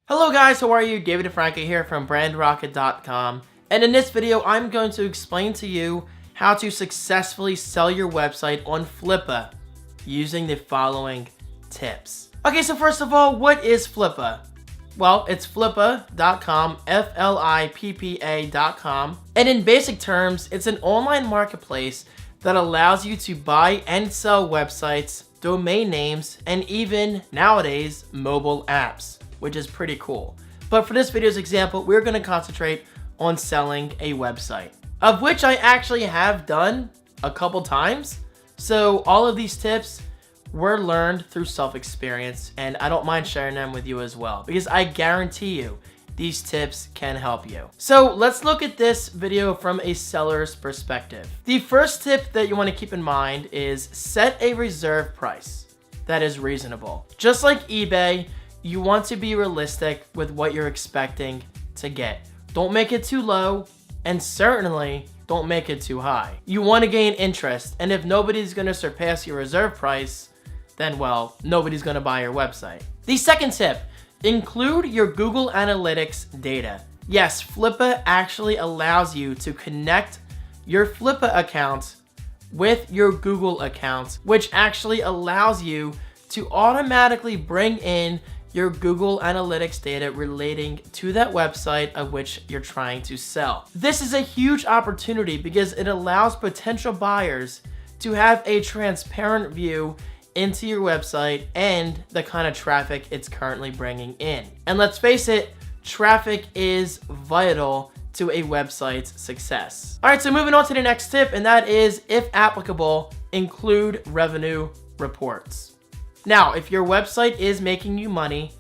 Hello guys, how are you? David and Frankie here from brandrocket.com, and in this video I'm going to explain to you how to successfully sell your website on Flippa using the following tips. Okay, so first of all, what is Flippa? Well, it's flippa.com, Flippa.com, and in basic terms, it's an online marketplace that allows you to buy and sell websites, domain names, and even nowadays mobile apps, which is pretty cool. But for this video's example, we're going to concentrate on selling a website, of which I actually have done a couple times. So all of these tips were learned through self-experience, and I don't mind sharing them with you as well, because I guarantee you these tips can help you. So let's look at this video from a seller's perspective. The first tip that you want to keep in mind is set a reserve price that is reasonable. Just like eBay, you want to be realistic with what you're expecting to get. Don't make it too low, and certainly don't make it too high. You want to gain interest, and if nobody's going to surpass your reserve price, then well, nobody's going to buy your website. The second tip, include your Google Analytics data. Yes, Flippa actually allows you to connect your Flippa account with your Google account, which actually allows you to automatically bring in your Google Analytics data relating to that website of which you're trying to sell. This is a huge opportunity because it allows potential buyers to have a transparent view into your website and the kind of traffic it's currently bringing in. And let's face it, traffic is vital to a website's success. All right, so moving on to the next tip, and that is, if applicable, include revenue reports. Now, if your website is making you money,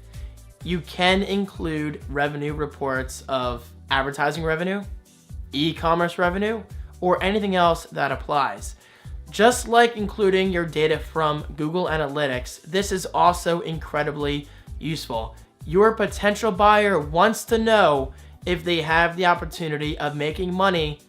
you can include revenue reports of advertising revenue, e-commerce revenue, or anything else that applies. Just like including your data from Google Analytics, this is also incredibly useful. Your potential buyer wants to know if they have the opportunity of making money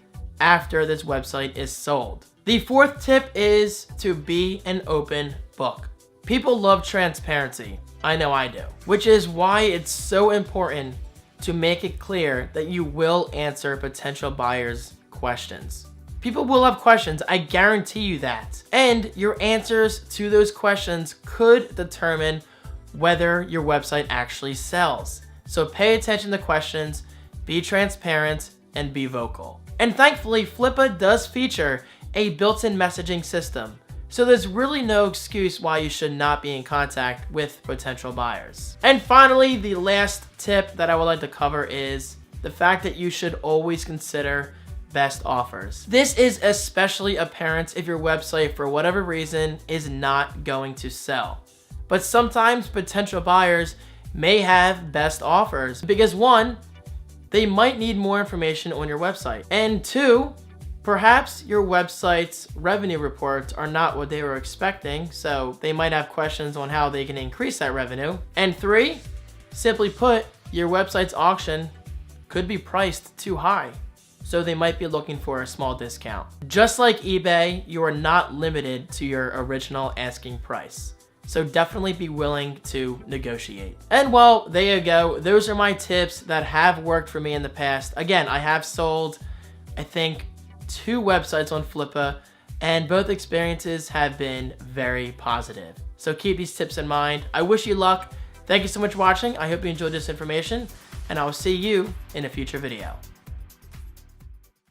after this website is sold. The fourth tip is to be an open book. People love transparency. I know I do. Which is why it's so important to make it clear that you will answer potential buyers' questions. People will have questions, I guarantee you that. And your answers to those questions could determine whether your website actually sells. So pay attention to questions, be transparent, and be vocal. And thankfully, Flippa does feature a built-in messaging system. So there's really no excuse why you should not be in contact with potential buyers. And finally, the last tip that I would like to cover is the fact that you should always consider best offers. This is especially apparent if your website, for whatever reason, is not going to sell. But sometimes potential buyers may have best offers because one, they might need more information on your website, and two, perhaps your website's revenue reports are not what they were expecting, so they might have questions on how they can increase that revenue. And three, simply put, your website's auction could be priced too high, so they might be looking for a small discount. Just like eBay, you are not limited to your original asking price. So definitely be willing to negotiate. And well, there you go. Those are my tips that have worked for me in the past. Again, I have sold, I think, 2 websites on Flippa, and both experiences have been very positive. So keep these tips in mind. I wish you luck. Thank you so much for watching. I hope you enjoyed this information, and I will see you in a future video.